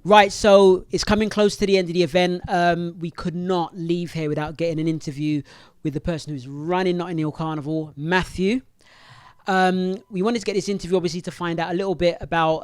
Right, so it's coming close to the end of the event. We could not leave here without getting an interview with the person who's running Notting Hill Carnival, Matthew. We wanted to get this interview, obviously, to find out a little bit about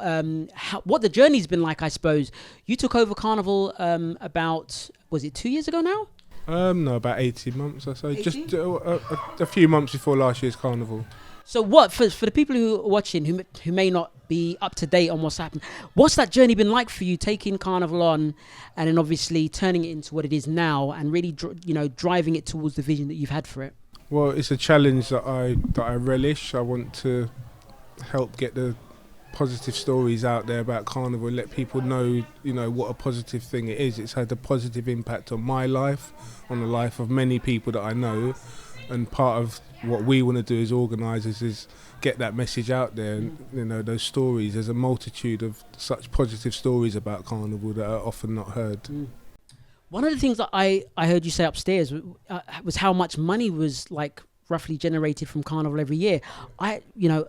what the journey's been like, I suppose. You took over Carnival about, was it 2 years ago now? No, about 18 months or so. 18? Just a few months before last year's Carnival. So what, for the people who are watching, who may not be up to date on what's happened, what's that journey been like for you, taking Carnival on and then obviously turning it into what it is now and really, driving it towards the vision that you've had for it? Well, it's a challenge that I relish. I want to help get the positive stories out there about Carnival and let people know, what a positive thing it is. It's had a positive impact on my life, on the life of many people that I know. And part of what we want to do as organisers is get that message out there. And, those stories. There's a multitude of such positive stories about Carnival that are often not heard. One of the things that I heard you say upstairs was how much money was roughly generated from Carnival every year. A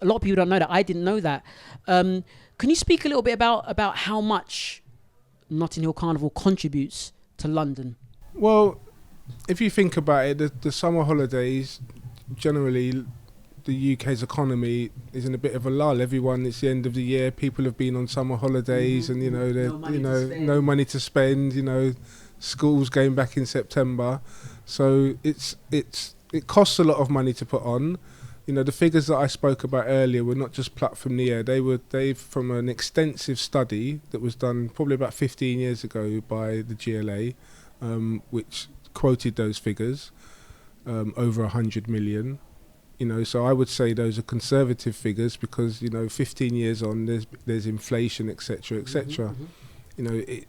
lot of people don't know that. I didn't know that. Can you speak a little bit about how much Notting Hill Carnival contributes to London? Well, if you think about it, the summer holidays, generally the UK's economy is in a bit of a lull. It's the end of the year, people have been on summer holidays and no money to spend, schools going back in September. So it costs a lot of money to put on. The figures that I spoke about earlier were not just plucked from the air. They've from an extensive study that was done probably about 15 years ago by the GLA, which quoted those figures, over 100 million. So I would say those are conservative figures because 15 years on there's inflation, etc., etc.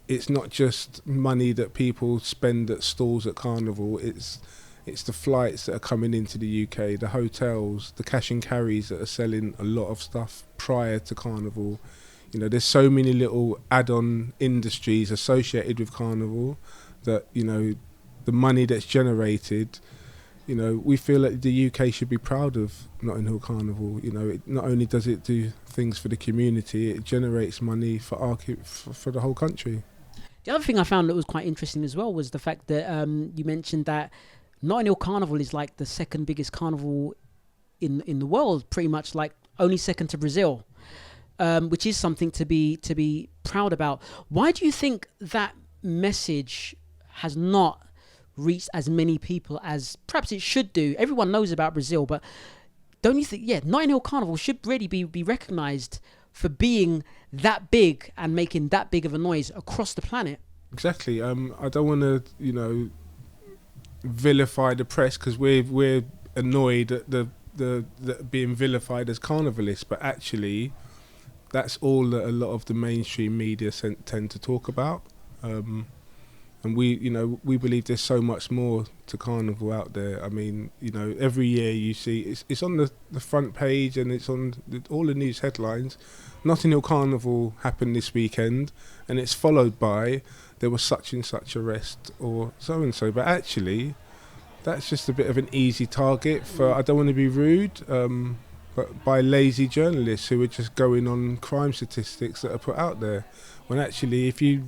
It's not just money that people spend at stalls at Carnival. It's the flights that are coming into the UK, the hotels, the cash and carries that are selling a lot of stuff prior to Carnival. There's so many little add-on industries associated with Carnival that the money that's generated, we feel that the UK should be proud of Notting Hill Carnival. Not only does it do things for the community, it generates money for the whole country. The other thing I found that was quite interesting as well was the fact that you mentioned that Notting Hill Carnival is like the second biggest carnival in the world, pretty much, only second to Brazil, which is something to be proud about. Why do you think that message has not reached as many people as perhaps it should do? Everyone knows about Brazil, but don't you think, Notting Hill Carnival should really be recognised for being that big and making that big of a noise across the planet? Exactly. I don't want to, vilify the press because we're annoyed at the being vilified as carnivalists, but actually that's all that a lot of the mainstream media tend to talk about. And we believe there's so much more to Carnival out there. Every year you see it's on the front page and it's on all the news headlines. Notting Hill Carnival happened this weekend, and it's followed by there was such and such arrest or so and so. But actually, that's just a bit of an easy target for. I don't want to be rude, but by lazy journalists who are just going on crime statistics that are put out there. When actually, if you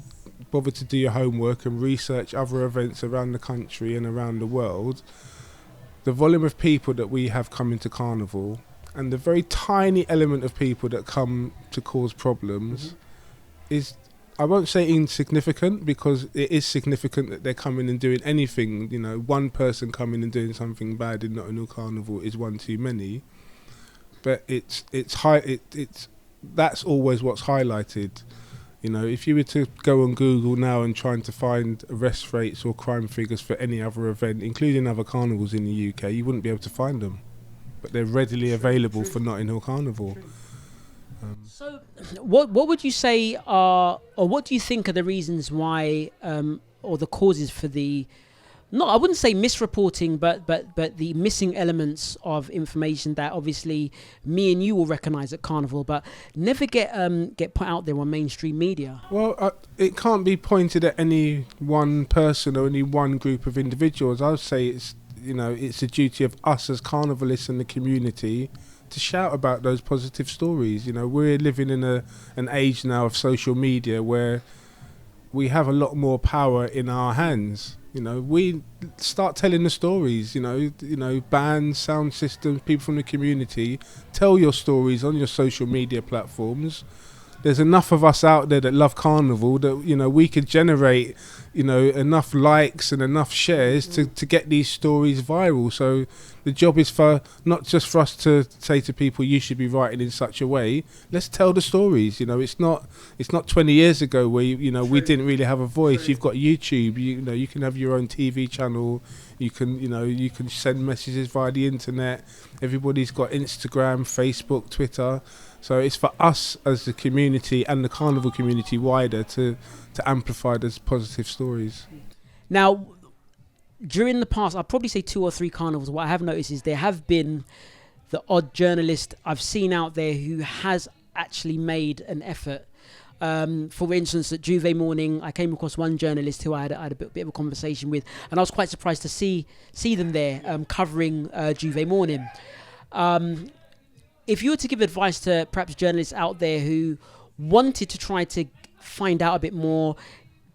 bother to do your homework and research other events around the country and around the world, the volume of people that we have coming to Carnival and the very tiny element of people that come to cause problems is, I won't say insignificant, because it is significant that they're coming and doing anything. One person coming and doing something bad in Notting Hill Carnival is one too many, but it's that's always what's highlighted. If you were to go on Google now and trying to find arrest rates or crime figures for any other event, including other carnivals in the UK, you wouldn't be able to find them. But they're readily available for Notting Hill Carnival. So what would you say are, or what do you think are the reasons why, or the causes for the, I wouldn't say misreporting, but the missing elements of information that obviously me and you will recognise at Carnival, but never get put out there on mainstream media? Well, it can't be pointed at any one person or any one group of individuals. I would say it's the duty of us as carnivalists and the community to shout about those positive stories. We're living in an age now of social media where we have a lot more power in our hands. We start telling the stories. Bands, sound systems, people from the community, tell your stories on your social media platforms. There's enough of us out there that love Carnival that we could generate enough likes and enough shares to get these stories viral. So the job is for not just for us to say to people, you should be writing in such a way. Let's tell the stories. It's not 20 years ago where we didn't really have a voice. You've got YouTube. You can have your own TV channel. You can send messages via the internet. Everybody's got Instagram, Facebook, Twitter. So it's for us as the community and the Carnival community wider to amplify those positive stories. Now, during the past, I'll probably say 2 or 3 carnivals, what I have noticed is there have been the odd journalist I've seen out there who has actually made an effort. For instance, at Juve Morning, I came across one journalist who I had a bit of a conversation with, and I was quite surprised to see them there covering Juve Morning. If you were to give advice to perhaps journalists out there who wanted to try to find out a bit more,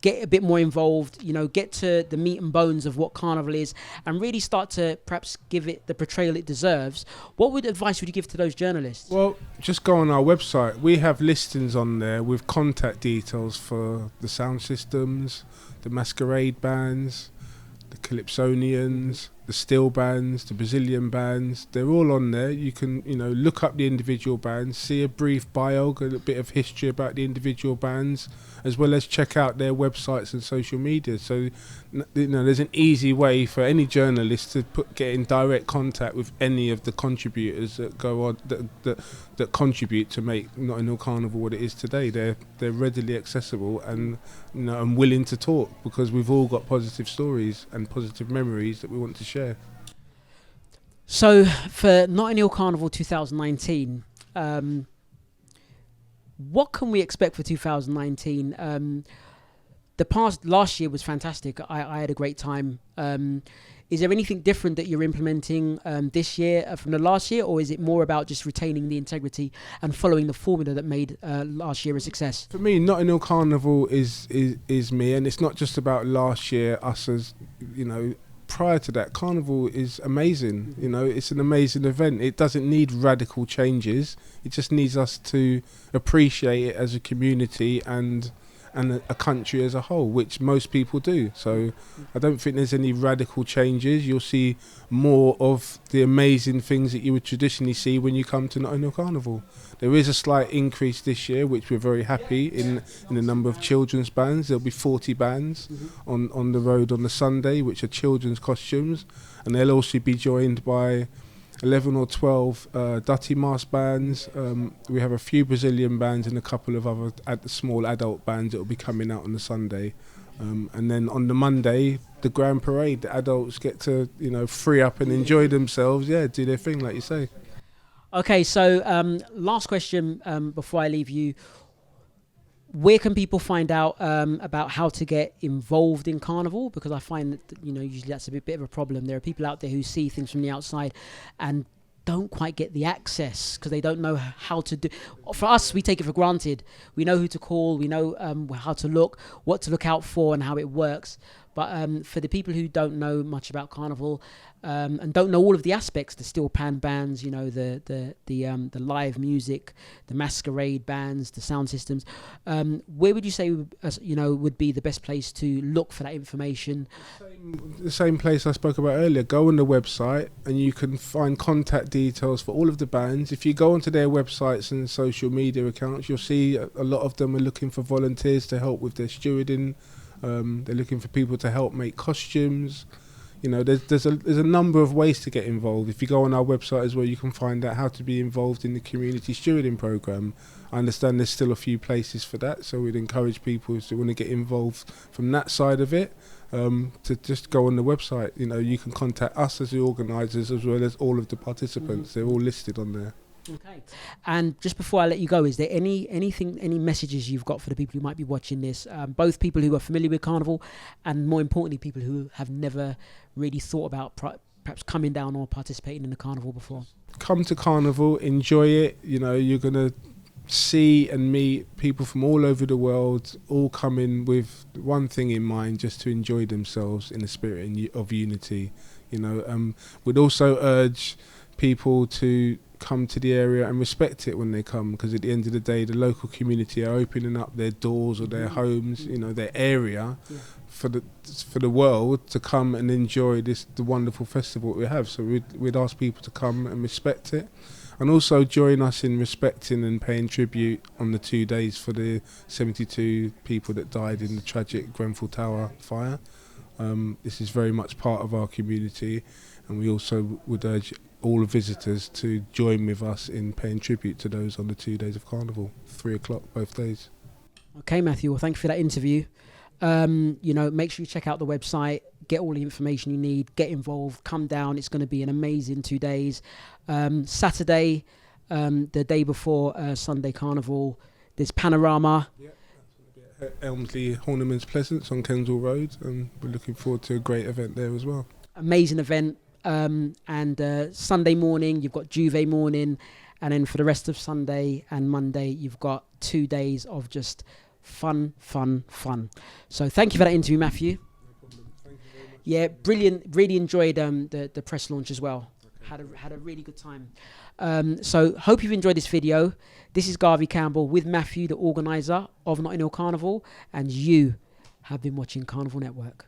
get a bit more involved, get to the meat and bones of what Carnival is and really start to perhaps give it the portrayal it deserves, what advice would you give to those journalists? Well, just go on our website. We have listings on there with contact details for the sound systems, the masquerade bands, the Calypsonians, the steel bands, the Brazilian bands. They're all on there. You can, look up the individual bands, see a brief bio, a little bit of history about the individual bands, as well as check out their websites and social media. So, there's an easy way for any journalist to get in direct contact with any of the contributors that go on that contribute to make Notting HIll Carnival what it is today. They're readily accessible and and willing to talk because we've all got positive stories and positive memories that we want to share. So for Notting HIll Carnival 2019, what can we expect for 2019? Last year was fantastic. I had a great time. Is there anything different that you're implementing this year from the last year, or is it more about just retaining the integrity and following the formula that made last year a success? For me, Notting HIll Carnival is me, and it's not just about last year, us as, prior to that. Carnival is amazing. It's an amazing event. It doesn't need radical changes. It just needs us to appreciate it as a community and a country as a whole, which most people do. So I don't think there's any radical changes. You'll see more of the amazing things that you would traditionally see when you come to Notting HIll Carnival. There is a slight increase this year, which we're very happy in the number of children's bands. There'll be 40 bands on the road on the Sunday, which are children's costumes, and they'll also be joined by 11 or 12 Dutty Mask bands. We have a few Brazilian bands and a couple of other small adult bands that will be coming out on the Sunday. And then on the Monday, the Grand Parade, the adults get to, free up and enjoy themselves, do their thing, like you say. Okay, so last question before I leave you. Where can people find out about how to get involved in Carnival? Because I find that, usually that's a bit of a problem. There are people out there who see things from the outside and don't quite get the access because they don't know how to do. For us, we take it for granted. We know who to call. We know how to look, what to look out for and how it works. But for the people who don't know much about Carnival and don't know all of the aspects, the steel pan bands, the live music, the masquerade bands, the sound systems, where would you say would be the best place to look for that information? The same place I spoke about earlier. Go on the website and you can find contact details for all of the bands. If you go onto their websites and social media accounts, you'll see a lot of them are looking for volunteers to help with their stewarding. They're looking for people to help make costumes. There's a number of ways to get involved. If you go on our website as well, you can find out how to be involved in the community stewarding program. I understand there's still a few places for that, so we'd encourage people who want to get involved from that side of it to just go on the website. You can contact us as the organisers as well as all of the participants. They're all listed on there. Okay. And just before I let you go, is there any messages you've got for the people who might be watching this, both people who are familiar with Carnival and more importantly people who have never really thought about perhaps coming down or participating in the Carnival before? Come to Carnival, enjoy it. You're going to see and meet people from all over the world, all coming with one thing in mind, just to enjoy themselves in the spirit of unity. You know, we'd also urge people to come to the area and respect it when they come, because at the end of the day, the local community are opening up their doors or their homes, you know, their area, for the world to come and enjoy the wonderful festival we have. So we'd ask people to come and respect it, and also join us in respecting and paying tribute on the 2 days for the 72 people that died in the tragic Grenfell Tower fire. This is very much part of our community, and we also would urge all visitors to join with us in paying tribute to those on the 2 days of Carnival, 3 o'clock both days. Okay, Matthew, well, thank you for that interview. You know, make sure you check out the website, get all the information you need, get involved, come down. It's going to be an amazing 2 days. Saturday, the day before Sunday Carnival, there's Panorama. Yeah, that's going to be at Elmsley Horniman's Pleasance on Kensal Road, and we're looking forward to a great event there as well. Amazing event. And Sunday morning, you've got Juve morning. And then for the rest of Sunday and Monday, you've got 2 days of just fun. So thank you for that interview, Matthew. No problem. Thank you very much. Yeah, brilliant. Really enjoyed the press launch as well. Okay. Had a really good time. So hope you've enjoyed this video. This is Garvey Campbell with Matthew, the organizer of Notting Hill Carnival, and you have been watching Carnival Network.